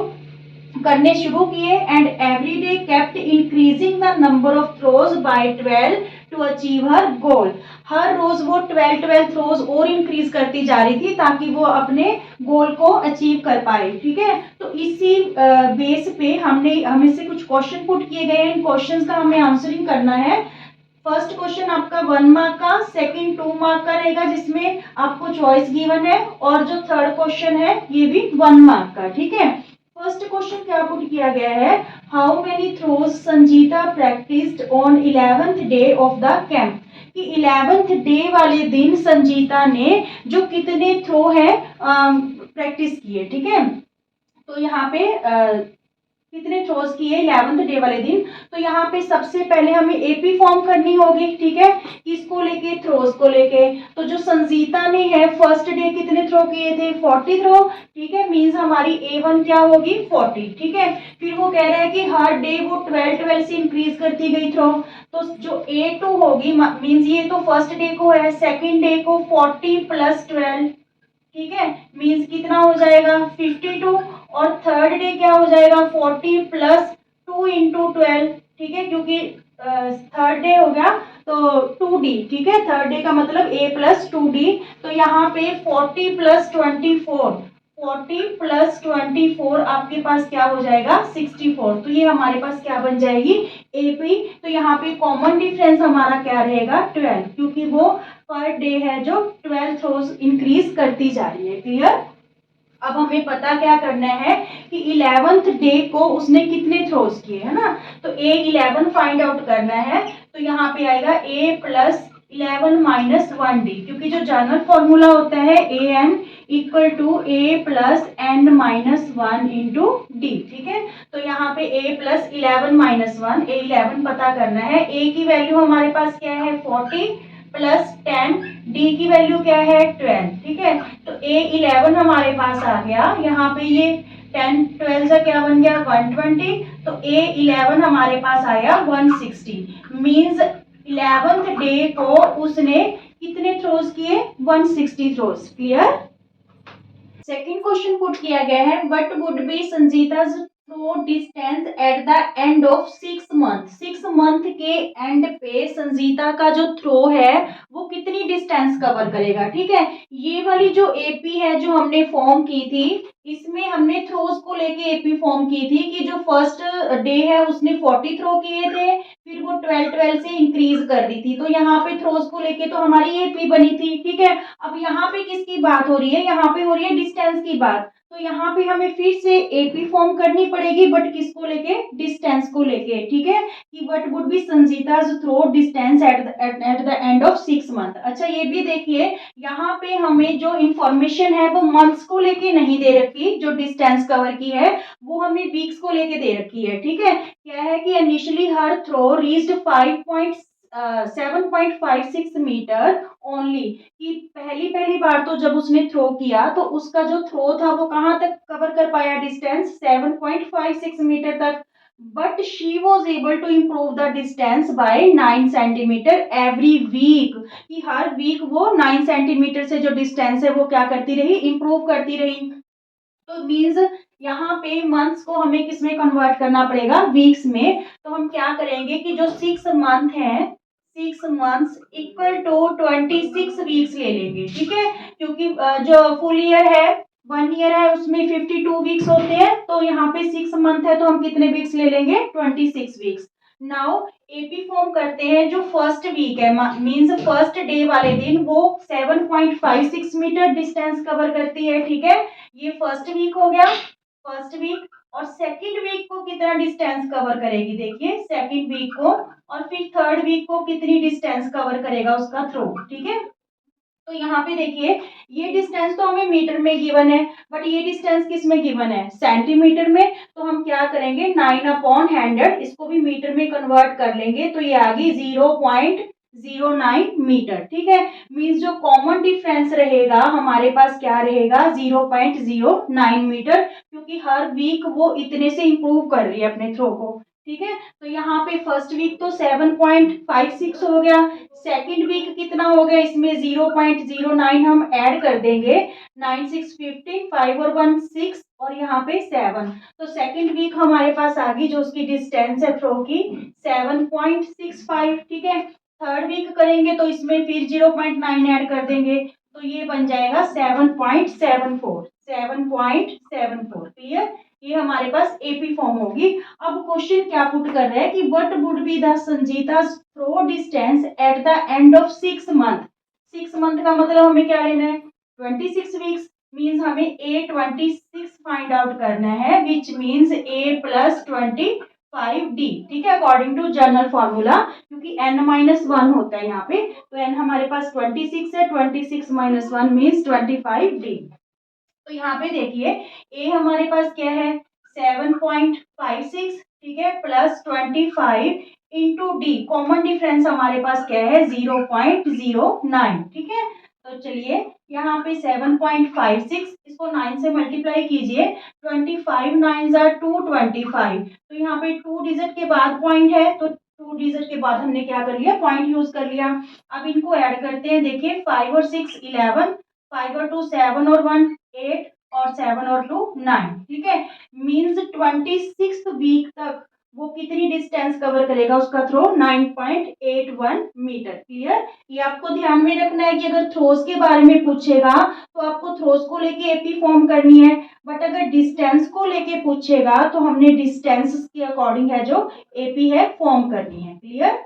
करने शुरू किए, and every day kept increasing the number of throws by 12 to achieve her goal. हर रोज वो 12 थ्रोज और इंक्रीज करती जा रही थी ताकि वो अपने गोल को अचीव कर पाए। ठीक है, तो इसी बेस पे हमें से कुछ क्वेश्चन पुट किए गए हैं, इन क्वेश्चंस का हमें आंसरिंग करना है। फर्स्ट क्वेश्चन आपका 1 मार्क का, सेकंड 2 मार्क का रहेगा जिसमें आपको चॉइस गिवन है, और जो थर्ड क्वेश्चन है ये भी 1 मार्क का। ठीक है, फर्स्ट क्वेश्चन क्या पुट किया गया है, how many throws Sanjita practised on 11th day of the camp, कि 11th डे वाले दिन संजीता ने जो कितने थ्रो है प्रैक्टिस किए। ठीक है, तो यहाँ पे कितने थ्रोज किए 11th डे वाले दिन। तो यहाँ पे सबसे पहले हमें एपी फॉर्म करनी होगी। ठीक है, किसको लेके, थ्रोज को लेके। तो जो संजीता ने है फर्स्ट डे कितने थ्रो किए थे, 40 थ्रो। ठीक है, मींस हमारी A1 क्या होगी, 40। ठीक है, फिर वो कह रहा है कि हर डे वो 12 से इंक्रीज करती गई थ्रो। तो जो A2 होगी, मींस ये तो फर्स्ट डे को है, सेकेंड डे को 40 + 12। ठीक है, मींस कितना हो जाएगा, 52। और थर्ड डे क्या हो जाएगा, 40 + 2 × 12। ठीक है, क्योंकि थर्ड डे हो गया तो 2D। ठीक है, थर्ड डे का मतलब A + 2D। तो यहाँ पे 40 + 24, 40 + 24 आपके पास क्या हो जाएगा, 64। तो ये हमारे पास क्या बन जाएगी, AP। तो यहाँ पे कॉमन डिफरेंस हमारा क्या रहेगा, 12, क्योंकि वो पर डे है जो 12 थ्रोज इंक्रीज करती जा रही है। क्लियर। अब हमें पता क्या करना है कि 11th डे को उसने कितने थ्रोज किए, है ना। तो A11 फाइंड आउट करना है। तो यहाँ पे आएगा A + 11 - 1D, क्योंकि जो जनरल फॉर्मूला होता है AN = A + n - 1 × D। ठीक है, तो यहाँ पे A + 11 - 1, A11 पता करना है। A की वैल्यू हमारे पास क्या है, 40 + 10, D की वैल्यू क्या है, 12। ठीक है, तो A11 हमारे पास आ गया। यहाँ पे ये 10 12 का क्या बन गया, 120। तो A11 हमारे पास आया 160। मींस 11th डे को उसने कितने थ्रोज किए, 160 throws. Clear. Second question put किया गया है, what would be Sanjeeta's throw distance at the end of 6 month. 6 month के एंड पे संजीता का जो थ्रो है वो कितनी डिस्टेंस कवर करेगा। ठीक है, ये वाली जो एपी है जो हमने फॉर्म की थी, इसमें हमने थ्रोज को लेके एपी फॉर्म की थी कि जो फर्स्ट डे है उसने 40 थ्रो किए थे, फिर वो 12 से इंक्रीज कर दी थी। तो यहाँ पे थ्रोज को लेके तो हमारी एपी बनी थी। ठीक है, अब यहाँ पे किसकी बात हो रही है, यहाँ पे हो रही है डिस्टेंस की बात। तो यहाँ पे हमें फिर से एपी फॉर्म करनी पड़ेगी, बट किसको लेके, डिस्टेंस को लेके। ठीक है, कि what would be Sanjeeta's throw distance at the end of 6 month. अच्छा, ये भी देखिए यहाँ पे हमें जो इंफॉर्मेशन है वो मंथ्स को लेके नहीं दे रखी, जो डिस्टेंस कवर की है वो हमें वीक्स को लेके दे रखी है। ठीक है, क्या है कि इनिशियली हर थ्रो रीच्ड 7.56 मीटर ओनली, कि पहली पहली बार तो जब उसने थ्रो किया तो उसका जो थ्रो था वो कहाँ तक कवर कर पाया, डिस्टेंस 7.56 मीटर तक। But she was able to improve the distance by 9 centimetre every week, कि हर वीक वो 9 सेंटीमीटर से जो डिस्टेंस है वो क्या करती रही, इम्प्रूव करती रही। तो मीन्स यहाँ पे मंथ्स को हमें किस में कन्वर्ट करना पड़ेगा, वीक्स में। तो हम क्या करेंगे कि जो 6 मंथ है, 6 मंथ्स = 26 वीक्स ले लेंगे। ठीक है, क्योंकि जो फुल ईयर है, 1 ईयर है, उसमें 52 वीक्स होते हैं। तो यहाँ पे 6 मंथ है तो हम कितने वीक्स ले लेंगे, 26 वीक्स। नाउ एपी फॉर्म करते हैं। जो फर्स्ट वीक है, मींस फर्स्ट डे वाले दिन वो 7.56 मीटर डिस्टेंस कवर करती है। ठीक है, ये फर्स्ट वीक हो गया, फर्स्ट वीक। और सेकंड वीक को कितना डिस्टेंस कवर करेगी, देखिए सेकंड वीक को। और फिर थर्ड वीक को कितनी डिस्टेंस कवर करेगा उसका थ्रो। ठीक है, तो यहाँ पे देखिए ये डिस्टेंस तो हमें मीटर में गिवन है, बट ये डिस्टेंस किस में गिवन है, सेंटीमीटर में। तो हम क्या करेंगे, 9/100 इसको भी मीटर में कन्वर्ट कर लेंगे। तो ये आ गई 0.09 मीटर। ठीक है, मीन्स जो कॉमन डिफरेंस रहेगा हमारे पास क्या रहेगा, 0.09 मीटर, क्योंकि हर वीक वो इतने से इंप्रूव कर रही है अपने थ्रो को। ठीक है, तो यहाँ पे फर्स्ट वीक तो 7.56 हो गया, सेकंड वीक कितना हो गया, इसमें 0.09 हम ऐड कर देंगे। 9 6 15, 5 और 1 6, और यहाँ पे 7। तो सेकंड वीक हमारे पास आ गई जो उसकी डिस्टेंस है थ्रो की, 7.65। ठीक है, थर्ड वीक करेंगे तो इसमें फिर 0.9 ऐड कर देंगे, तो ये बन जाएगा 7.74। 7.74। क्लियर। ये हमारे पास एपी फॉर्म होगी। अब क्वेश्चन क्या पुट कर रहा है कि what would be the Sanjeeta's throw distance at the end of 6 month. 6 month का मतलब हमें क्या लेना है, 26 वीक्स। मीन्स हमें ए 26 फाइंड आउट करना है, which means A plus 25 D. ठीक है, अकॉर्डिंग टू जनरल फॉर्मूला, क्योंकि n-1 होता है यहाँ पे, तो n हमारे पास 26 है, 26 - 1 मीन्स 25d। तो यहाँ पे देखिए ए हमारे पास क्या है 7.56, ठीक है, plus 25 into D, common difference हमारे पास क्या है 0.09। ठीक है, तो चलिए यहाँ पे 7.56, इसको 9 से मल्टीप्लाई कीजिए, 25 9 जार 225, तो यहाँ पे 2 डिजिट के बाद पॉइंट है, तो 2 डिजिट के बाद हमने क्या कर लिया, पॉइंट यूज कर लिया। अब इनको ऐड करते हैं, देखिए 5 और 6 11, 5 और 2 7 और 1 8, और 7 और 2 9। ठीक है, मीन्स 26 वीक तक वो कितनी डिस्टेंस कवर करेगा, उसका थ्रो 9.81 मीटर। क्लियर, ये आपको ध्यान में रखना है कि अगर थ्रोस के बारे में पूछेगा तो आपको थ्रोस को लेके एपी फॉर्म करनी है, बट अगर डिस्टेंस को लेके पूछेगा तो हमने डिस्टेंस के अकॉर्डिंग है जो एपी है फॉर्म करनी है। क्लियर,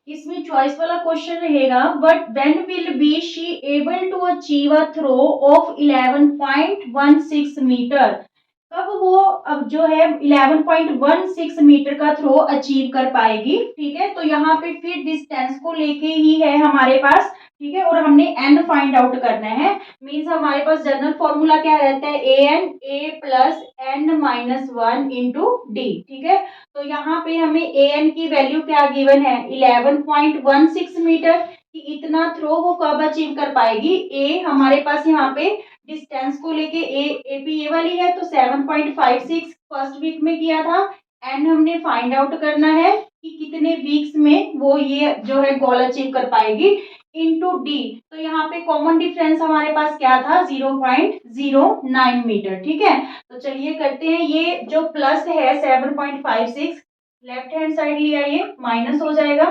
इसमें चॉइस वाला क्वेश्चन रहेगा, but when will be she able to achieve a throw of 11.16 metre. कब वो अब जो है 11.16 मीटर का थ्रो अचीव कर पाएगी। ठीक है, तो यहाँ पे फिर डिस्टेंस को लेके ही है हमारे पास। ठीक है, और हमने एन फाइंड आउट करना है। मीन्स हमारे पास जनरल फॉर्मूला क्या रहता है, a n a plus n-1 into d. ठीक है, तो यहाँ पे हमें ए एन की वैल्यू क्या गिवन है 11.16 मीटर, कि इतना थ्रो वो कब अचीव कर पाएगी। ए हमारे पास यहाँ पे डिस्टेंस को लेके एपी ए वाली है, तो 7.56 फर्स्ट वीक में किया था। एन हमने फाइंड आउट करना है कि कितने वीक्स में वो ये जो है गोल अचीव कर पाएगी, इनटू डी। तो यहाँ पे कॉमन डिफरेंस हमारे पास क्या था 0.09 मीटर। ठीक है, तो चलिए करते हैं, ये जो प्लस है 7.56 लेफ्ट हैंड साइड लिया, ये माइनस हो जाएगा।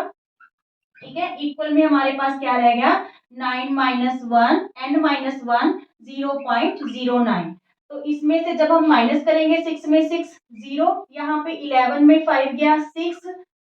ठीक है, इक्वल में हमारे पास क्या रह गया 9 - 1 n-1 0.09। तो इसमें से जब हम माइनस करेंगे 6 में 6 0, यहाँ पे 11 में 5 गया 6।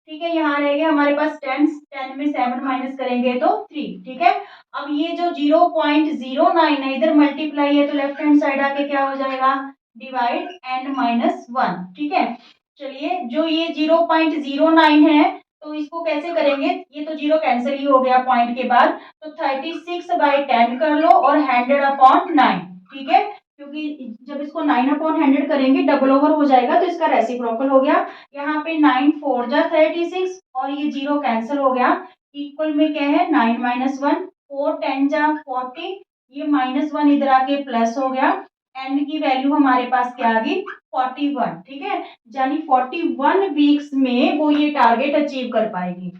ठीक है, यहाँ रह गया हमारे पास 10, 10 में 7 माइनस करेंगे तो 3। ठीक है, अब ये जो 0.09 है इधर मल्टीप्लाई है, तो लेफ्ट हैंड साइड आके क्या हो जाएगा डिवाइड n-1। ठीक है, चलिए जो ये 0.09 है, तो इसको कैसे करेंगे, ये तो जीरो कैंसिल ही हो गया पॉइंट के बाद, तो 36/10 कर लो और 100/9। ठीक है, क्योंकि जब इसको 9/100 करेंगे डबल ओवर हो जाएगा, तो इसका रेसिप्रोकल हो गया। यहाँ पे 9 4 जा 36 और ये जीरो कैंसिल हो गया। इक्वल में क्या है 9 - 1 4 10 जा 40, ये -1 इधर आके प्लस हो गया। एन की वैल्यू हमारे पास क्या आ गई 41। ठीक है, यानी 41 वीक्स में वो ये टारगेट अचीव कर पाएगी।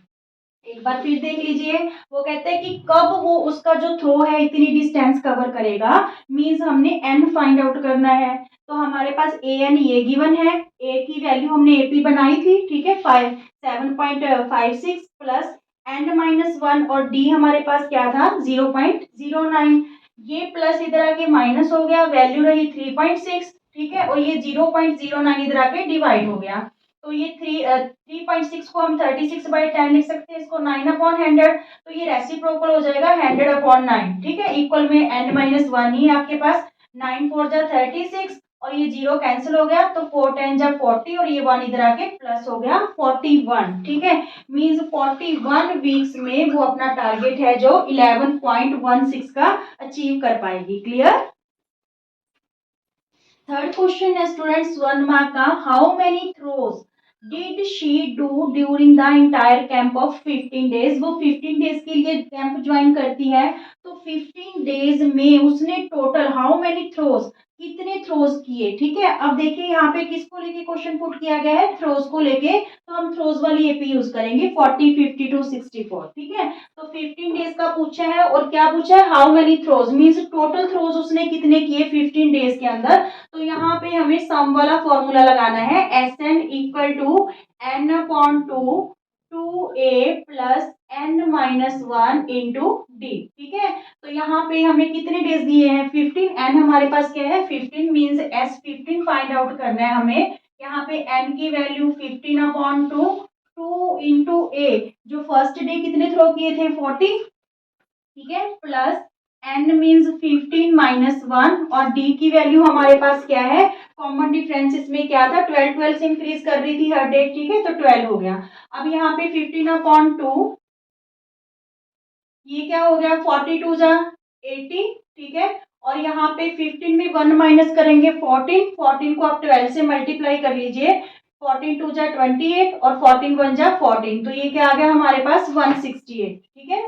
एक बार फिर देख लीजिए, वो कहते हैं कि कब वो उसका जो थ्रो है इतनी डिस्टेंस कवर करेगा। मींस हमने एन फाइंड आउट करना है, तो हमारे पास ए एन ये गिवन है, ए की वैल्यू हमने एपी बनाई थी। ठीक है, 7.56 प्लस n-1 और डी हमारे पास क्या था 0.09। ये प्लस इधर आके माइनस हो गया, वैल्यू रही 3.6। ठीक है, और ये 0.09 इधर आके डिवाइड हो गया, तो ये 3.6 को हम 36/10 लिख सकते हैं, इसको 9/100, तो ये रेसिप्रोकल हो जाएगा 100/9। ठीक है, इक्वल में n-1 ही आपके पास, 9 4 जा 36 और ये जीरो कैंसिल हो गया, तो 4 10 जा 40 और ये 1 इधर आके प्लस हो गया 41। ठीक है, मींस 41 वीक्स में वो अपना टारगेट है जो 11.16 का अचीव कर पाएगी। क्लियर, थर्ड क्वेश्चन है स्टूडेंट्स 1 मार्क का, how many throws did she do during the entire camp of 15 days. वो 15 डेज के लिए कैंप ज्वाइन करती है, तो 15 डेज में उसने टोटल हाउ मेनी थ्रोज कितने थ्रोज किए। ठीक है, अब देखिए यहाँ पे किसको लेके क्वेश्चन पुट किया गया है थ्रोज को लेके, तो हम थ्रोज वाली एपी यूज करेंगे 40 52 64। ठीक है, तो 15 डेज का पूछा है और क्या पूछा है how many throws, means total throws उसने कितने किए 15 डेज के अंदर। तो यहाँ पे हमें सम वाला फॉर्मूला लगाना है, S n equal to n/2 2a plus n-1 into d. ठीक है, तो यहाँ पे हमें कितने डेज दिए हैं 15, एन हमारे पास क्या है 15 मीन्स S15 फाइंड आउट करना है हमें। यहाँ पे n की वैल्यू 15/2, 2 इंटू ए, जो फर्स्ट डे कितने थ्रो किए थे 40, ठीक है, प्लस n मीन्स 15 माइनस 1, और d की वैल्यू हमारे पास क्या है, कॉमन डिफरेंस इसमें क्या था 12 12 से इंक्रीज कर रही थी हर डेट, ठीक है, तो 12 हो गया। अब यहाँ पे 15/2, ये क्या हो गया 42 जा 80, ठीक है, और यहाँ पे 15 में 1 माइनस करेंगे 14, 14 को आप 12 से मल्टीप्लाई कर लीजिए, 14 2 जा 28 और 14 1 जा 14, तो ये क्या आ गया हमारे पास 168, ठीक है।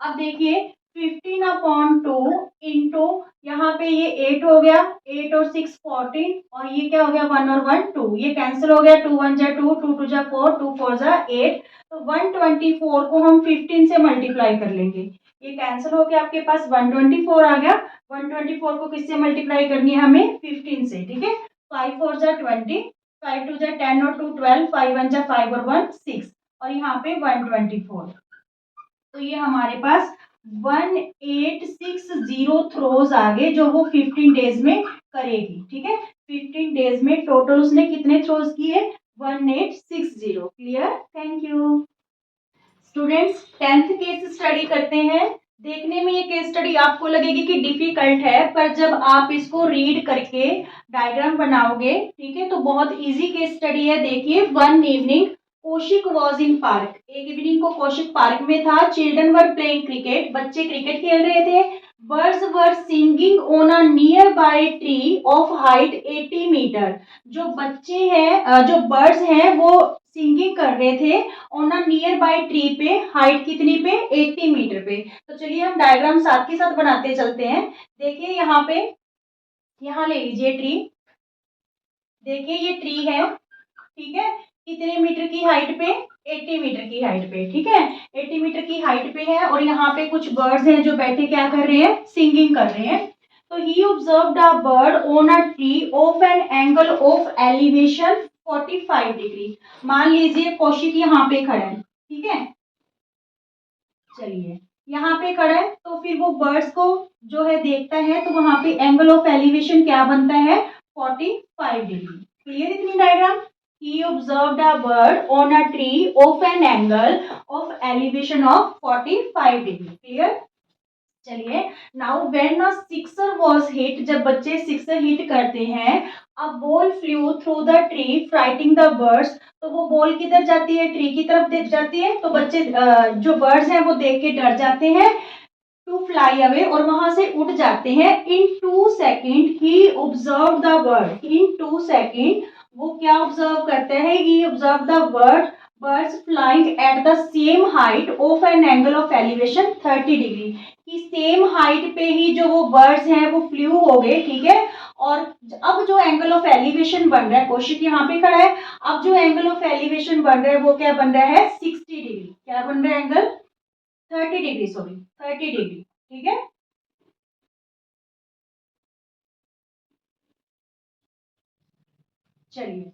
अब देखिए 15/2 इंटू यहाँ पे ये 8 हो गया, 8 और 6 14, और ये क्या हो गया 1 और 1 2, ये कैंसिल हो गया, 2 1 जा 2, 2 2 जा 4, 2 4 जा 8, तो 124 को हम 15 से मल्टीप्लाई कर लेंगे, ये कैंसिल हो गया, आपके पास 124 आ गया। 124 को किससे मल्टीप्लाई करनी है हमें 15 से, ठीक है, 5 4 जा 20, 5 2 जा 10 और 2 12, 5 1 जा 5 और 1 6, और यहाँ पे 124, तो ये हमारे पास 1860 थ्रोज आ गए जो वो 15 डेज में करेगी, ठीक है। 15 डेज में टोटल उसने कितने थ्रोज किए 1860। Clear, thank you. Students 10th case study करते हैं। देखने में ये केस स्टडी आपको लगेगी कि डिफिकल्ट है, पर जब आप इसको रीड करके डायग्राम बनाओगे, ठीक है, तो बहुत इजी केस स्टडी है। देखिए, one evening Kaushik was in park, एक इवनिंग को कौशिक पार्क में था। चिल्ड्रन वर प्लेइंग क्रिकेट, बच्चे क्रिकेट खेल रहे थे। Birds were singing on a nearby tree of height 80 metre, जो बच्चे हैं जो बर्ड्स हैं वो सिंगिंग कर रहे थे on a nearby tree पे, हाइट कितनी पे 80 मीटर पे। तो चलिए हम डायग्राम साथ के साथ बनाते चलते हैं। देखिए यहाँ पे, यहाँ ले लीजिए ट्री, देखिए ये ट्री है, ठीक है, कितने मीटर की हाइट पे 80 मीटर की हाइट पे, ठीक है, 80 मीटर की हाइट पे है, और यहाँ पे कुछ बर्ड्स हैं जो बैठे क्या कर रहे हैं सिंगिंग कर रहे हैं। तो he observed a bird on a tree of an angle of elevation 45 degree. मान लीजिए कौशिक यहाँ पे खड़ा है, ठीक है, चलिए यहाँ पे खड़ा है, तो फिर वो बर्ड्स को जो है देखता है, तो वहां पे एंगल ऑफ एलिवेशन क्या बनता है 45 डिग्री। क्लियर इतनी diagram. He observed a bird on a tree of an angle of elevation of 45 degree. Clear? चलिए, now when a sixer was hit, जब बच्चे सिक्सर हिट करते हैं, a ball flew through the tree frightening the birds, तो वो ball किधर जाती है ट्री की तरफ देख जाती है, तो बच्चे जो बर्ड्स हैं वो देख के डर जाते हैं, टू फ्लाई अवे, और वहां से उड़ जाते हैं। In 2 second he observe the bird, in 2 second वो क्या ऑब्जर्व करते हैं, he observe the birds flying at the same height of an angle of elevation 30 degree, कि सेम हाइट पे ही जो वो बर्ड्स हैं वो फ्लू हो गए, ठीक है। और अब जो एंगल ऑफ एलिवेशन बन रहा है, कौशिक यहाँ पे खड़ा है, अब जो एंगल ऑफ एलिवेशन बन रहा है वो क्या बन रहा है 60 डिग्री, क्या बन रहा है एंगल 30 डिग्री, सॉरी 30 डिग्री, ठीक है। चलिए,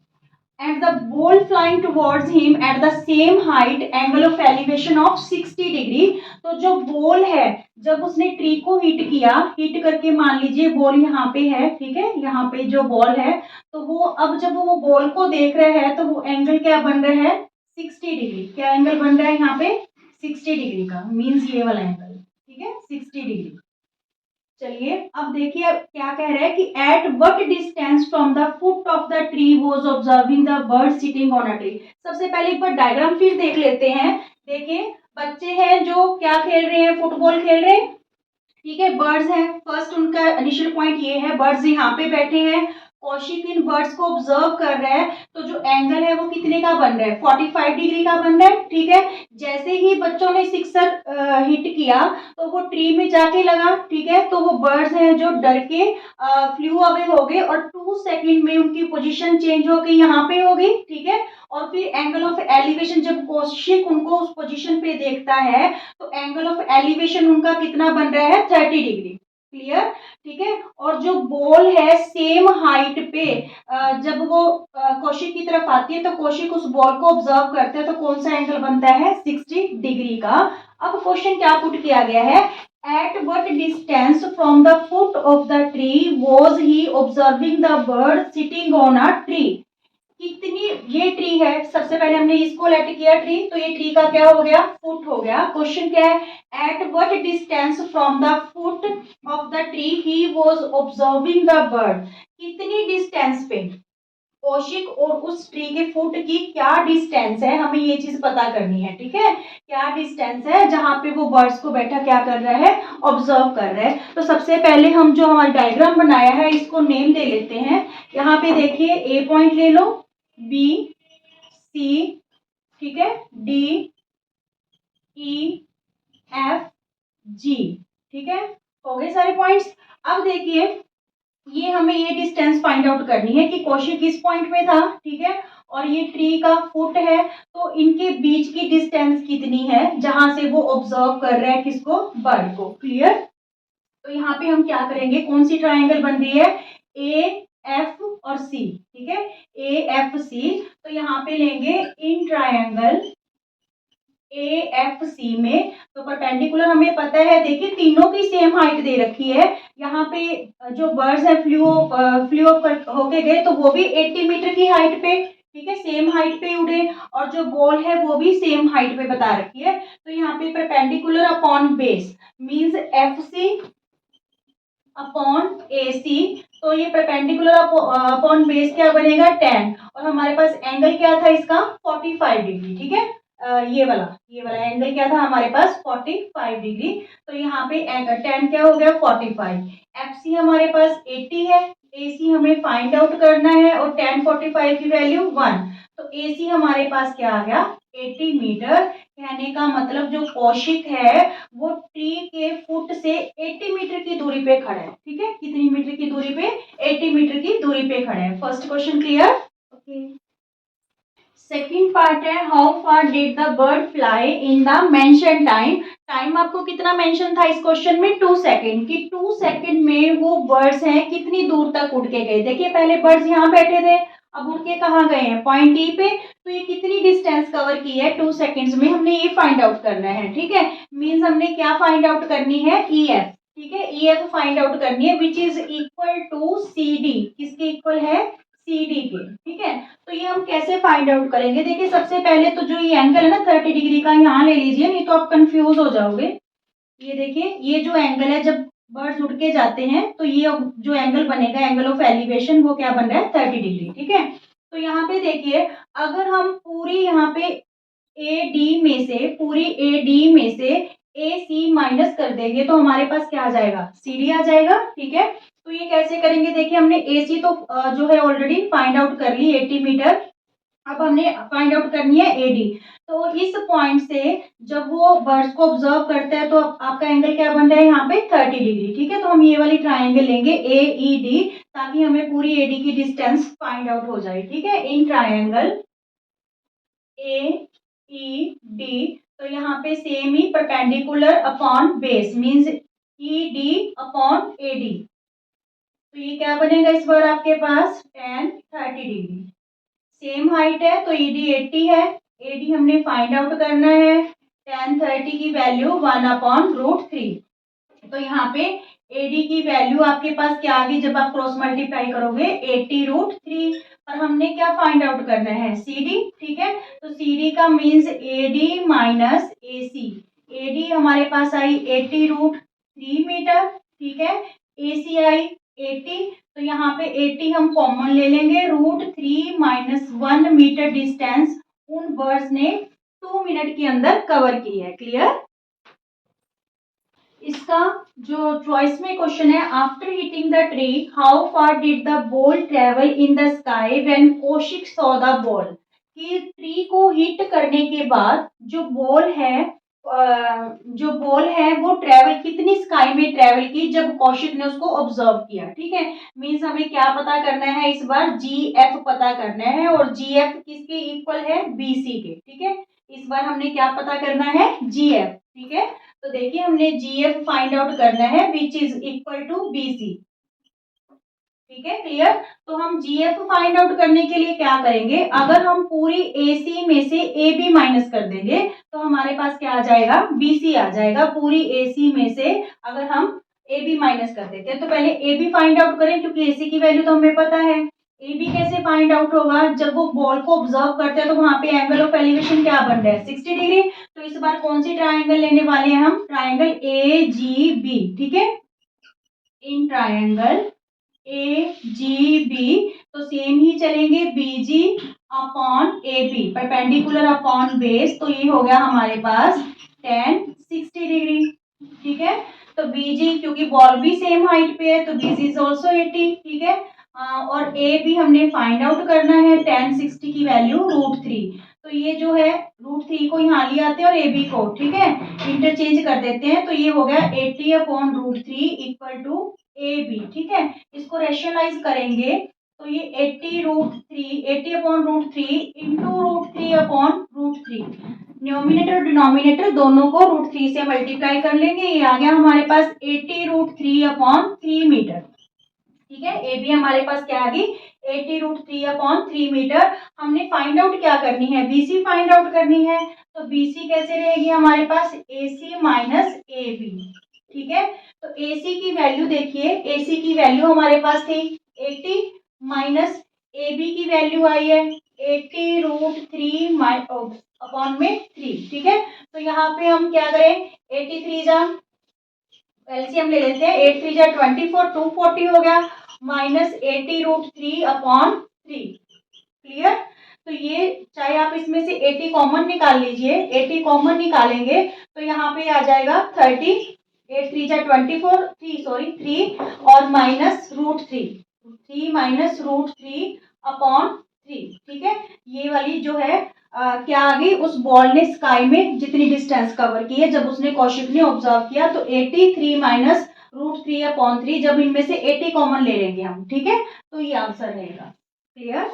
and the ball flying towards him at the same height angle of elevation of 60 degree. तो जो बॉल है जब उसने ट्री को हिट किया, हिट करके मान लीजिए बॉल यहाँ पे है, ठीक है, यहाँ पे जो बॉल है, तो वो अब जब वो बॉल को देख रहे हैं तो वो एंगल क्या बन रहा है 60 डिग्री, क्या एंगल बन रहा है यहाँ पे 60 डिग्री का, मीन्स ये वाला एंगल, ठीक है 60 डिग्री। चलिए अब देखिए क्या कह रहा है कि at what distance from the foot of the tree was observing the bird sitting on a tree. सबसे पहले एक बार डायग्राम फिर देख लेते हैं। देखिए बच्चे हैं जो क्या खेल रहे हैं, फुटबॉल खेल रहे हैं, ठीक है, बर्ड्स हैं, फर्स्ट उनका इनिशियल पॉइंट ये है, बर्ड्स यहाँ पे बैठे हैं, कौशिक इन बर्ड्स को ऑब्जर्व कर रहा है, तो जो एंगल है वो कितने का बन रहा है 45 डिग्री का बन रहा है, ठीक है। जैसे ही बच्चों ने सिक्सर हिट किया तो वो ट्री में जाके लगा, ठीक है, तो वो बर्ड्स हैं जो डर के फ्लू अवे हो गए, और 2 सेकंड में उनकी पोजीशन चेंज हो गई, यहाँ पे हो गई, ठीक है। और फिर एंगल ऑफ एलिवेशन, जब कौशिक उनको उस पोजीशन पे देखता है तो एंगल ऑफ एलिवेशन उनका कितना बन रहा है 30 डिग्री। क्लियर, ठीक है। और जो बॉल है सेम हाइट पे जब वो कौशिक की तरफ आती है तो कौशिक उस बॉल को ऑब्जर्व करते हैं, तो कौन सा एंगल बनता है 60 डिग्री का। अब क्वेश्चन क्या पुट किया गया है, eight what distance from the foot of the tree was he observing the bird sitting on a tree। कितनी, ये ट्री है, सबसे पहले हमने इसको लेट किया ट्री, तो ये ट्री का क्या हो गया, फुट हो गया। क्वेश्चन क्या है, at what distance from the foot of the tree he was observing the bird. कितनी डिस्टेंस पे कौशिक और उस ट्री के फुट की क्या डिस्टेंस है, हमें ये चीज पता करनी है। ठीक है, क्या डिस्टेंस है जहां पे वो बर्ड्स को बैठा क्या कर रहा है, ऑब्जर्व कर रहा है। तो सबसे पहले हम जो हमारा डायग्राम बनाया है इसको नेम दे लेते हैं। यहाँ पे देखिए ए पॉइंट ले लो, बी, सी, ठीक है, डी, ई, एफ, जी, ठीक है, हो गए सारे पॉइंट्स। अब देखिए ये हमें ये डिस्टेंस फाइंड आउट करनी है कि कौशिक किस पॉइंट पे था, ठीक है, और ये ट्री का फुट है, तो इनके बीच की डिस्टेंस कितनी है जहां से वो ऑब्जर्व कर रहे हैं किसको, बर्ड को। क्लियर। तो यहाँ पे हम क्या करेंगे, कौन सी ट्राइंगल बन रही है, ए एफ और सी, ठीक है, ए एफ सी। तो यहाँ पे लेंगे इन ट्राइंगल ए एफ सी में, तो परपेंडिकुलर हमें पता है, देखिए तीनों की सेम हाइट दे रखी है। यहाँ पे जो बर्ड्स है फ्लू होके गए तो वो भी 80 मीटर की हाइट पे, ठीक है, सेम हाइट पे उड़े, और जो बॉल है वो भी सेम हाइट पे बता रखी है। तो यहाँ पे perpendicular upon base means F C upon A C, तो ये परपेंडिकुलर अपॉन बेस क्या बनेगा 10, और हमारे पास एंगल क्या था इसका 45 डिग्री, ठीक है। ये वाला एंगल क्या था हमारे पास 45 डिग्री। तो यहाँ पे 10 क्या हो गया 45, एफ सी हमारे पास 80 है, ए सी हमें फाइंड आउट करना है, और 10 45 की वैल्यू 1, तो ए सी हमारे पास क्या आ गया 80 मीटर। कहने का मतलब जो कौशिक है वो ट्री के फुट से 80 मीटर की दूरी पे खड़ा है, ठीक है, कितनी मीटर की दूरी पे, 80 मीटर की दूरी पे खड़ा है। First question clear. Okay, second part है, how far did the bird fly in the mention time. Time आपको कितना मेंशन था इस क्वेश्चन में 2 सेकंड, कि 2 सेकंड में वो बर्ड्स हैं कितनी दूर तक उड़ के गए। देखिए पहले बर्ड्स यहाँ बैठे थे, अब उड़ के कहाँ गए हैं, पॉइंट ई पे, तो ये कितनी डिस्टेंस कवर की है 2 सेकंड्स में, हमने ये फाइंड आउट करना है। ठीक है, मींस हमने क्या फाइंड आउट करनी है, ई एफ, ठीक है, ई एफ फाइंड आउट करनी है, which is equal to C D. किसके इक्वल है, सी डी के, ठीक है। तो ये हम कैसे फाइंड आउट करेंगे, देखिए सबसे पहले तो जो ये एंगल है ना 30 डिग्री का, यहाँ ले लीजिए, नहीं तो आप कंफ्यूज हो जाओगे। ये देखिए ये जो एंगल है, जब बर्ड्स उड़ के जाते हैं तो ये जो एंगल बनेगा, एंगल ऑफ एलिवेशन, वो क्या बन रहा है 30 डिग्री, ठीक है। तो यहाँ पे देखिए अगर हम पूरी यहाँ पे ए डी में से, पूरी ए डी में से ए सी माइनस कर देंगे तो हमारे पास क्या आ जाएगा, सी डी आ जाएगा, ठीक है। तो ये कैसे करेंगे, देखिए हमने ए सी तो जो है ऑलरेडी फाइंड आउट कर ली 80 मीटर, अब हमने फाइंड आउट करनी है एडी। तो इस पॉइंट से जब वो बर्ड्स को ऑब्जर्व करते हैं तो आपका एंगल क्या बन रहा है यहाँ पे 30 डिग्री, ठीक है। तो हम ये वाली ट्राइंगल लेंगे ए ई डी, ताकि हमें पूरी एडी की डिस्टेंस फाइंड आउट हो जाए, ठीक है। In triangle A E D, तो यहाँ पे same he perpendicular upon base means E D upon A D, तो ये क्या बनेगा इस बार आपके पास tan 30 डिग्री। सेम हाइट है तो ईडी 80 है, एडी हमने फाइंड आउट करना है, tan 30 की वैल्यू 1/√3। तो यहाँ पे एडी की वैल्यू आपके पास क्या आ गई, जब आप क्रॉस मल्टीप्लाई करोगे 80√3, और हमने क्या फाइंड आउट करना है CD, ठीक है। तो CD का means AD minus AC, AD हमारे पास आई 80√3 मीटर, ठीक है, AC आई 80, तो यहाँ पे 80 हम कॉमन ले लेंगे, √3 माइनस 1 मीटर डिस्टेंस उन बर्ड्स ने 2 मिनट के अंदर कवर की है। क्लियर। इसका जो चॉइस में क्वेश्चन है, after hitting the tree how far did the ball travel in the sky when Kaushik saw the ball, कि ट्री को हिट करने के बाद जो बॉल है वो ट्रेवल कितनी स्काई में ट्रेवल की जब कौशिक ने उसको ऑब्जर्व किया, ठीक है। मींस हमें क्या पता करना है इस बार, जी एफ पता करना है, और जी एफ किसके इक्वल है, बी सी के, ठीक है। इस बार हमने क्या पता करना है, जी एफ, ठीक है। तो देखिए हमने जी एफ फाइंड आउट करना है which is equal to B C, ठीक है, क्लियर। तो हम जीएफ फाइंड आउट करने के लिए क्या करेंगे, अगर हम पूरी एसी में से ए बी माइनस कर देंगे तो हमारे पास क्या आ जाएगा, बीसी आ जाएगा। पूरी एसी में से अगर हम ए बी माइनस कर देते हैं तो पहले ए बी फाइंड आउट करें, क्योंकि एसी की वैल्यू तो हमें पता है। ए बी कैसे फाइंड आउट होगा, जब वो बॉल को ऑब्जर्व करते हैं तो वहां पे एंगल ऑफ एलिवेशन क्या बन रहा है, 60 डिग्री। तो इस बार कौन सी ट्राइंगल लेने वाले हैं हम, ट्राइंगल ए जी बी, ठीक है। In triangle A G B तो सेम ही चलेंगे, B G upon A B, perpendicular upon base, तो ये हो गया हमारे पास tan 60 डिग्री, ठीक है। तो बीजी क्योंकि बॉल भी सेम हाइट पे है तो बीजी इज ऑल्सो 80, ठीक है। और ए बी हमने फाइंड आउट करना है, tan 60 की वैल्यू √3। तो ये जो है √3 को यहाँ ले आते हैं और ए बी को, ठीक है, इंटरचेंज कर देते हैं। तो ये हो गया 80 upon √3 equal to A B, ठीक है। इसको रेशनलाइज करेंगे तो ये 80 अपॉन √3 इंटू √3 अपॉन √3, न्यूमिनेटर और डिनोमिनेटर दोनों को √3 से मल्टीप्लाई कर लेंगे। ये आ गया हमारे पास 80 √3 अपॉन 3 मीटर, ठीक है। ए बी हमारे पास क्या आ गई, 80 √3 अपॉन 3 मीटर। हमने फाइंड आउट क्या करनी है, बीसी फाइंड आउट करनी है। तो बीसी कैसे रहेगी हमारे पास, एसी माइनस ए बी, ठीक है। तो AC की वैल्यू देखिए, AC की वैल्यू हमारे पास थी 80 माइनस AB की वैल्यू आई है 80 √3 अपॉन में 3, ठीक है। तो यहाँ पे हम क्या करें, 83 जा एलसीएम ले लेते हैं, 8 3 जा 24, 240 हो गया, माइनस 80 √3 अपॉन 3, क्लियर। तो ये चाहे आप इसमें से 80 कॉमन निकाल लीजिए, 80 कॉमन निकालेंगे तो यहाँ पे आ जाएगा 30, 8 3 जा 24, 3 और माइनस √3, 3 माइनस √3 अपॉन 3, ठीक है। ये वाली जो है क्या आ गई, उस बॉल ने स्काई में जितनी डिस्टेंस कवर की है जब उसने कौशिक ने ऑब्जर्व किया, तो 83 माइनस √3 अपॉन 3, जब इनमें से 80 कॉमन ले लेंगे हम, ठीक है, तो ये आंसर रहेगा, क्लियर।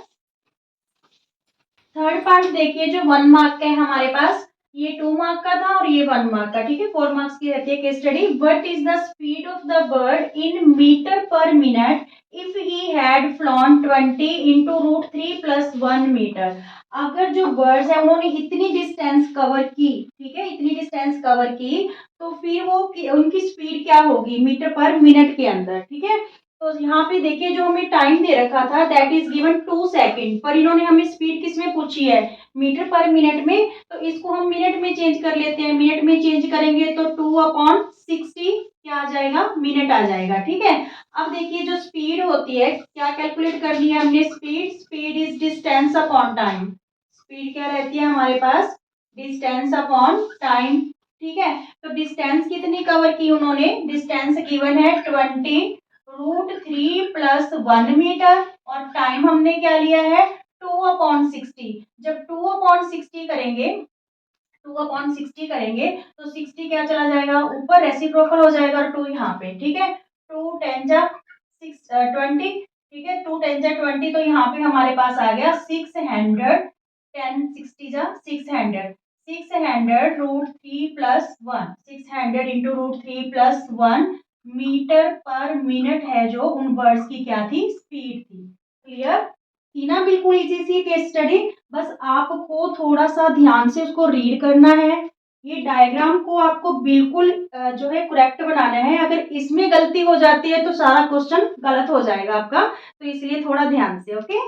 थर्ड पार्ट देखिए जो 1 मार्क का है हमारे पास, ये 2 मार्क का था और ये 1 मार्क का, ठीक है। 4 मार्क्स की रहती है case study. What is the speed of the bird in metre per minute if he had flown 20 into √3 plus 1 metre. अगर जो बर्ड्स है उन्होंने इतनी डिस्टेंस कवर की, ठीक है, इतनी डिस्टेंस कवर की, तो फिर वो उनकी स्पीड क्या होगी मीटर पर मिनट के अंदर, ठीक है। तो यहाँ पे देखिए जो हमें टाइम दे रखा था दैट इज गिवन 2 सेकेंड, पर इन्होंने हमें स्पीड किस में पूछी है, मीटर पर मिनट में। तो इसको हम मिनट में चेंज कर लेते हैं, मिनट में चेंज करेंगे तो 2/60 क्या आ जाएगा, मिनट आ जाएगा, ठीक है। अब देखिए जो स्पीड होती है क्या कैलकुलेट करनी है हमने, speed is distance upon time. Speed क्या रहती है हमारे पास, डिस्टेंस अपॉन टाइम, ठीक है। तो डिस्टेंस कितनी कवर की उन्होंने, डिस्टेंस गिवन है 20 √3 प्लस 1 मीटर, और टाइम हमने क्या लिया है 2/60। जब 2/60 करेंगे, 2/60 करेंगे तो 60 क्या चला जाएगा ऊपर, रेसिप्रोकल हो जाएगा, और 2 यहाँ पे, ठीक है। 2 10 जा 20, ठीक है, 2 10 जा 20, तो यहाँ पे हमारे पास आ गया 600, 10 60 जा 600, 600 √3 plus 1, 600 into √3 plus 1 metre per minute है जो उन बर्ड्स की क्या थी, स्पीड थी, क्लियर थी ना। बिल्कुल इजी सी केस स्टडी, बस आपको थोड़ा सा ध्यान से उसको रीड करना है। ये डायग्राम को आपको बिल्कुल जो है करेक्ट बनाना है, अगर इसमें गलती हो जाती है तो सारा क्वेश्चन गलत हो जाएगा आपका, तो इसलिए थोड़ा ध्यान से, ओके।